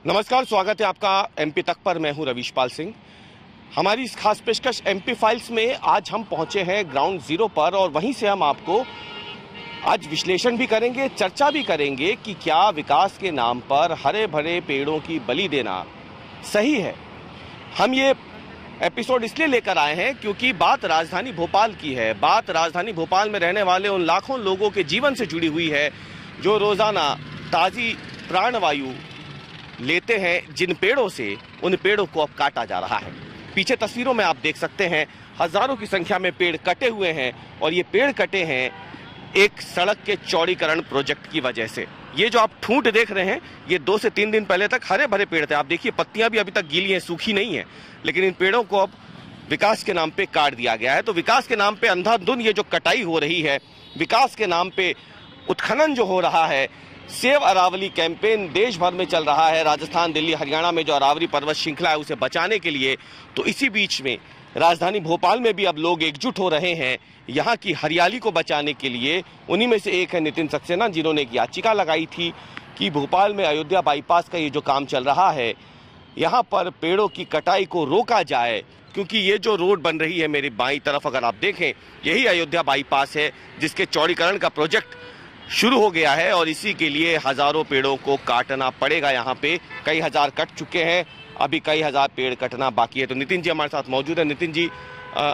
नमस्कार, स्वागत है आपका एमपी तक पर। मैं हूं रविशपाल सिंह। हमारी इस खास पेशकश एमपी फाइल्स में आज हम पहुंचे हैं ग्राउंड जीरो पर और वहीं से हम आपको आज विश्लेषण भी करेंगे, चर्चा भी करेंगे कि क्या विकास के नाम पर हरे भरे पेड़ों की बलि देना सही है। हम ये एपिसोड इसलिए लेकर आए हैं क्योंकि बात राजधानी भोपाल की है। बात राजधानी भोपाल में रहने वाले उन लाखों लोगों के जीवन से जुड़ी हुई है जो रोजाना ताज़ी प्राणवायु लेते हैं, जिन पेड़ों से उन पेड़ों को अब काटा जा रहा है। पीछे तस्वीरों में आप देख सकते हैं हजारों की संख्या में पेड़ कटे हुए हैं और ये पेड़ कटे हैं एक सड़क के चौड़ीकरण प्रोजेक्ट की वजह से। ये जो आप ठूंठ देख रहे हैं ये 2 से 3 दिन पहले तक हरे भरे पेड़ थे। आप देखिए पत्तियां भी अभी तक गीली हैं, सूखी नहीं है, लेकिन इन पेड़ों को अब विकास के नाम पे काट दिया गया है। तो विकास के नाम पे अंधाधुंध ये जो कटाई हो रही है, विकास के नाम पे उत्खनन जो हो रहा है, सेव अरावली कैंपेन देश भर में चल रहा है। राजस्थान, दिल्ली, हरियाणा में जो अरावली पर्वत श्रृंखला है उसे बचाने के लिए, तो इसी बीच में राजधानी भोपाल में भी अब लोग एकजुट हो रहे हैं यहाँ की हरियाली को बचाने के लिए। उन्हीं में से एक है नितिन सक्सेना, जिन्होंने एक याचिका लगाई थी कि भोपाल में अयोध्या बाईपास का ये जो काम चल रहा है यहाँ पर पेड़ों की कटाई को रोका जाए, क्योंकि ये जो रोड बन रही है मेरी बाईं तरफ अगर आप देखें यही अयोध्या बाईपास है जिसके चौड़ीकरण का प्रोजेक्ट शुरू हो गया है और इसी के लिए हजारों पेड़ों को काटना पड़ेगा। यहाँ पे कई हजार कट चुके हैं, अभी कई हजार पेड़ कटना बाकी है। तो नितिन जी हमारे साथ मौजूद है। नितिन जी,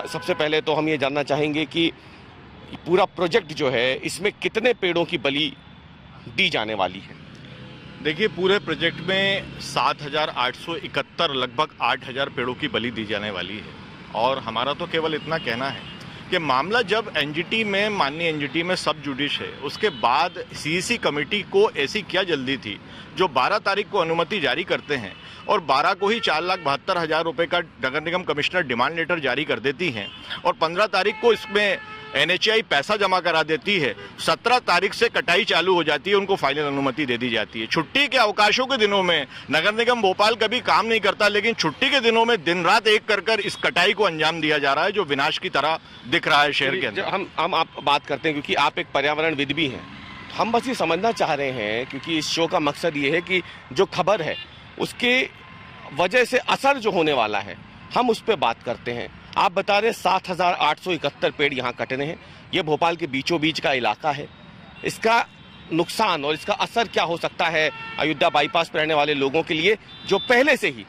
सबसे पहले तो हम ये जानना चाहेंगे कि पूरा प्रोजेक्ट जो है इसमें कितने पेड़ों की बलि दी जाने वाली है? देखिए, पूरे प्रोजेक्ट में 7,871 लगभग 8,000 पेड़ों की बलि दी जाने वाली है। और हमारा तो केवल इतना कहना है कि मामला जब एनजीटी में, माननीय एनजीटी में सब जुडिश है, उसके बाद सीईसी कमेटी को ऐसी क्या जल्दी थी जो 12 तारीख को अनुमति जारी करते हैं और 12 को ही 4,72,000 रुपए का नगर निगम कमिश्नर डिमांड लेटर जारी कर देती हैं और 15 तारीख को इसमें एनएचएआई पैसा जमा करा देती है। 17 तारीख से कटाई चालू हो जाती है, उनको फाइनल अनुमति दे दी जाती है। छुट्टी के अवकाशों के दिनों में नगर निगम भोपाल कभी काम नहीं करता, लेकिन छुट्टी के दिनों में दिन रात एक कर इस कटाई को अंजाम दिया जा रहा है जो विनाश की तरह दिख रहा है शहर के अंदर। हम आप बात करते हैं क्योंकि आप एक पर्यावरणविद भी हैं। हम बस ये समझना चाह रहे हैं क्योंकि इस शो का मकसद ये है कि जो खबर है उसके वजह से असर जो होने वाला है हम उस पर बात करते हैं। आप बता रहे 7,871 पेड़ यहाँ कटने हैं। ये भोपाल के बीचों बीच का इलाका है। इसका नुकसान और इसका असर क्या हो सकता है अयोध्या बाईपास पर रहने वाले लोगों के लिए जो पहले से ही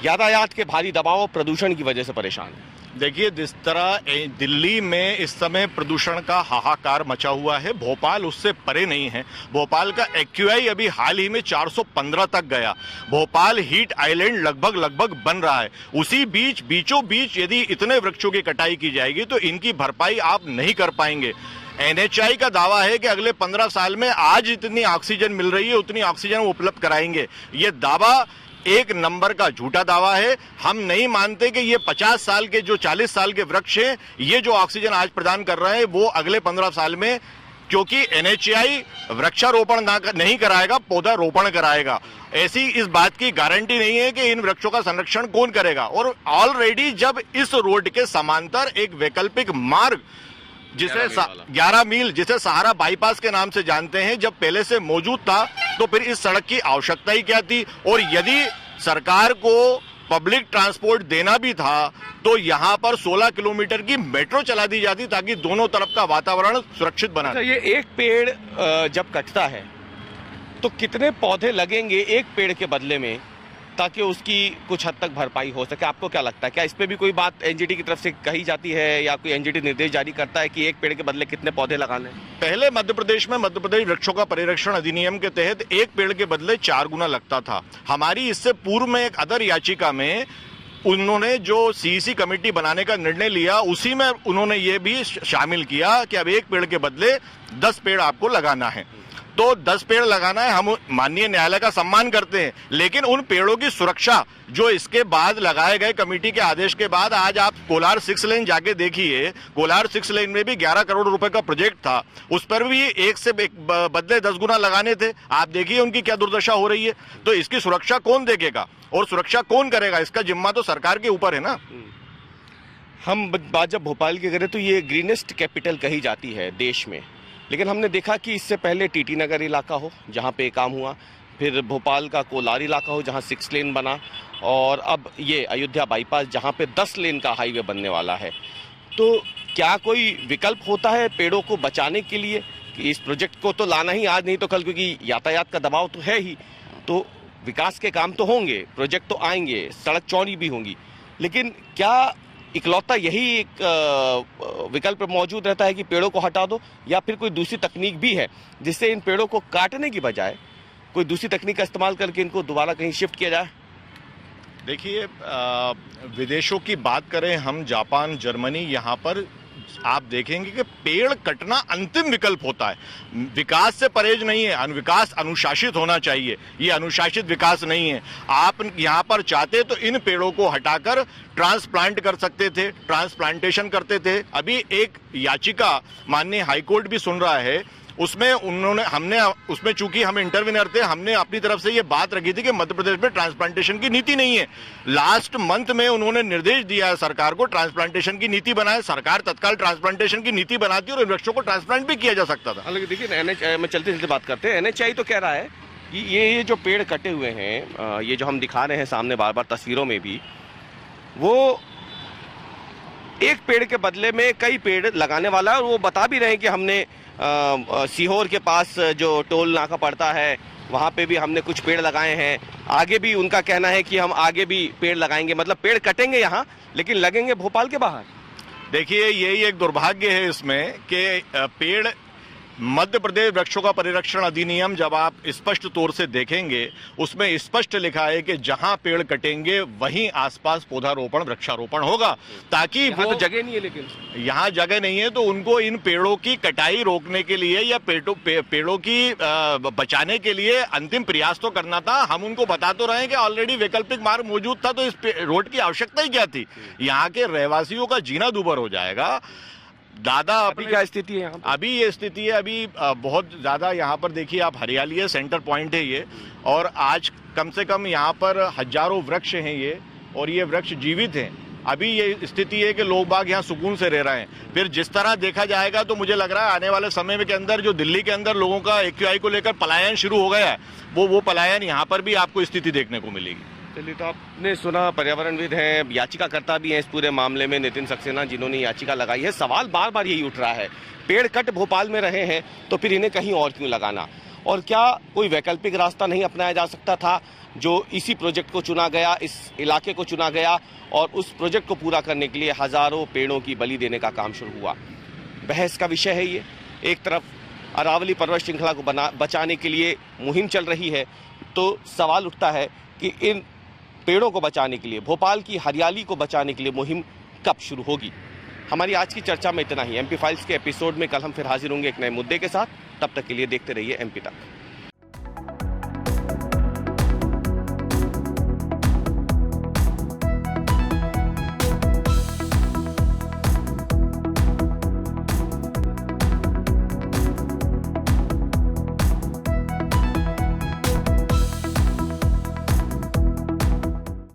यातायात के भारी दबाव और प्रदूषण की वजह से परेशान है? देखिए, जिस तरह दिल्ली में इस समय प्रदूषण का हाहाकार मचा हुआ है, भोपाल उससे परे नहीं है। भोपाल का एक्यूआई अभी हाल ही में 415 तक गया। भोपाल हीट आइलैंड लगभग बन रहा है। उसी बीचों बीच यदि इतने वृक्षों की कटाई की जाएगी तो इनकी भरपाई आप नहीं कर पाएंगे। एनएचएआई का दावा है कि अगले 15 साल में आज इतनी ऑक्सीजन मिल रही है उतनी ऑक्सीजन वो उपलब्ध कराएंगे। ये दावा एक नंबर का झूठा दावा है। हम नहीं मानते कि ये 50 साल के, जो 40 साल के वृक्ष हैं, ये जो ऑक्सीजन आज प्रदान कर रहे हैं वो अगले 15 साल में, क्योंकि एनएचएआई वृक्षारोपण नहीं कराएगा, पौधा रोपण कराएगा। ऐसी इस बात की गारंटी नहीं है कि इन वृक्षों का संरक्षण कौन करेगा। और ऑलरेडी जब इस रोड के समांतर एक वैकल्पिक मार्ग जिसे 11 मील जिसे सहारा बाईपास के नाम से जानते हैं, जब पहले से मौजूद था तो फिर इस सड़क की आवश्यकता ही क्या थी? और यदि सरकार को पब्लिक ट्रांसपोर्ट देना भी था तो यहां पर 16 किलोमीटर की मेट्रो चला दी जाती ताकि दोनों तरफ का वातावरण सुरक्षित बना। ये एक पेड़ जब कटता है तो कितने पौधे लगेंगे एक पेड़ के बदले में ताकि उसकी कुछ हद तक भरपाई हो सके? आपको क्या लगता है, क्या इस पे भी कोई बात एनजीटी की तरफ से कही जाती है या कोई एनजीटी निर्देश जारी करता है कि एक पेड़ के बदले कितने पौधे लगाने? पहले मध्य प्रदेश वृक्षों का परिरक्षण अधिनियम के तहत एक पेड़ के बदले 4 गुना लगता था। हमारी इससे पूर्व में एक अदर याचिका में उन्होंने जो सीईसी कमेटी बनाने का निर्णय लिया उसी में उन्होंने ये भी शामिल किया कि अब एक पेड़ के बदले 10 पेड़ आपको लगाना है। तो 10 पेड़ लगाना है, हम माननीय न्यायालय का सम्मान करते हैं, लेकिन उन पेड़ों की सुरक्षा जो इसके बाद लगाए गए कमेटी के आदेश के बाद, आज आप कोलार 6 लेन जाके देखिए, कोलार 6 लेन में भी 11 करोड़ रुपए का प्रोजेक्ट था, उस पर भी एक से बदले 10 गुना लगाने थे। आप देखिए उनकी क्या दुर्दशा हो रही है। तो इसकी सुरक्षा कौन देखेगा और सुरक्षा कौन करेगा? इसका जिम्मा तो सरकार के ऊपर है ना। हम बात जब भोपाल की करें तो ये ग्रीनेस्ट कैपिटल कही जाती है देश में, लेकिन हमने देखा कि इससे पहले टीटी नगर इलाका हो जहाँ पे काम हुआ, फिर भोपाल का कोलार इलाका हो जहां 6 लेन बना, और अब ये अयोध्या बाईपास जहां पे 10 लेन का हाईवे बनने वाला है। तो क्या कोई विकल्प होता है पेड़ों को बचाने के लिए कि इस प्रोजेक्ट को तो लाना ही आज नहीं तो कल, क्योंकि यातायात का दबाव तो है ही, तो विकास के काम तो होंगे, प्रोजेक्ट तो आएंगे, सड़क चौड़ी भी होंगी, लेकिन क्या इकलौता यही एक विकल्प मौजूद रहता है कि पेड़ों को हटा दो, या फिर कोई दूसरी तकनीक भी है जिससे इन पेड़ों को काटने की बजाय कोई दूसरी तकनीक का इस्तेमाल करके इनको दोबारा कहीं शिफ्ट किया जाए? देखिए, विदेशों की बात करें हम, जापान, जर्मनी, यहाँ पर आप देखेंगे कि पेड़ कटना अंतिम विकल्प होता है। विकास से परहेज नहीं है, विकास अनुशासित होना चाहिए। ये अनुशासित विकास नहीं है। आप यहाँ पर चाहते तो इन पेड़ों को हटाकर ट्रांसप्लांट कर सकते थे, ट्रांसप्लांटेशन करते थे। अभी एक याचिका माननीय हाईकोर्ट भी सुन रहा है, उसमें उसमें चूंकि हम इंटरविनर थे, हमने अपनी तरफ से ये बात रखी थी कि मध्य प्रदेश में ट्रांसप्लांटेशन की नीति नहीं है। लास्ट मंथ में उन्होंने निर्देश दिया है सरकार को, ट्रांसप्लांटेशन की नीति बनाए। सरकार तत्काल ट्रांसप्लांटेशन की नीति बनाती और इन वृक्षों को ट्रांसप्लांट भी किया जा सकता था। हालांकि देखिए, में चलते चलते बात करते हैं, NHAI तो कह रहा है कि ये जो पेड़ कटे हुए हैं, ये जो हम दिखा रहे हैं सामने बार बार तस्वीरों में भी, वो एक पेड़ के बदले में कई पेड़ लगाने वाला है। और वो बता भी रहे हैं कि हमने सीहोर के पास जो टोल नाका पड़ता है वहाँ पे भी हमने कुछ पेड़ लगाए हैं। आगे भी उनका कहना है कि हम आगे भी पेड़ लगाएंगे, मतलब पेड़ कटेंगे यहाँ लेकिन लगेंगे भोपाल के बाहर। देखिए, यही एक दुर्भाग्य है इसमें कि पेड़, मध्य प्रदेश वृक्षों का परिरक्षण अधिनियम जब आप स्पष्ट तौर से देखेंगे, उसमें स्पष्ट लिखा है कि जहां पेड़ कटेंगे वहीं आसपास पौधारोपण, वृक्षारोपण होगा, ताकि वो तो जगह नहीं है, लेकिन यहाँ जगह नहीं है तो उनको इन पेड़ों की कटाई रोकने के लिए या पेड़ों की बचाने के लिए अंतिम प्रयास तो करना था। हम उनको बता तो रहे हैं कि ऑलरेडी वैकल्पिक मार्ग मौजूद था, तो इस रोड की आवश्यकता ही क्या थी? यहाँ के रहवासियों का जीना दूभर हो जाएगा। दादा, अभी क्या स्थिति है यहाँ? अभी ये स्थिति है, अभी बहुत ज्यादा यहाँ पर देखिए आप, हरियाली है, सेंटर पॉइंट है ये, और आज कम से कम यहाँ पर हजारों वृक्ष हैं ये, और ये वृक्ष जीवित हैं। अभी ये स्थिति है कि लोग बाग यहाँ सुकून से रह रहे हैं। फिर जिस तरह देखा जाएगा तो मुझे लग रहा है आने वाले समय में के अंदर जो दिल्ली के अंदर लोगों का AQI को लेकर पलायन शुरू हो गया है, वो पलायन यहाँ पर भी आपको स्थिति देखने को मिलेगी। चलिए, तो आपने सुना, पर्यावरणविद हैं, याचिकाकर्ता भी हैं इस पूरे मामले में, नितिन सक्सेना, जिन्होंने याचिका लगाई है। सवाल बार बार यही उठ रहा है, पेड़ कट भोपाल में रहे हैं तो फिर इन्हें कहीं और क्यों लगाना, और क्या कोई वैकल्पिक रास्ता नहीं अपनाया जा सकता था जो इसी प्रोजेक्ट को चुना गया, इस इलाके को चुना गया, और उस प्रोजेक्ट को पूरा करने के लिए हजारों पेड़ों की बलि देने का काम शुरू हुआ। बहस का विषय है ये। एक तरफ अरावली पर्वत श्रृंखला को बचाने के लिए मुहिम चल रही है, तो सवाल उठता है कि इन पेड़ों को बचाने के लिए, भोपाल की हरियाली को बचाने के लिए मुहिम कब शुरू होगी। हमारी आज की चर्चा में इतना ही। MP फाइल्स के एपिसोड में कल हम फिर हाजिर होंगे एक नए मुद्दे के साथ। तब तक के लिए देखते रहिए MP तक।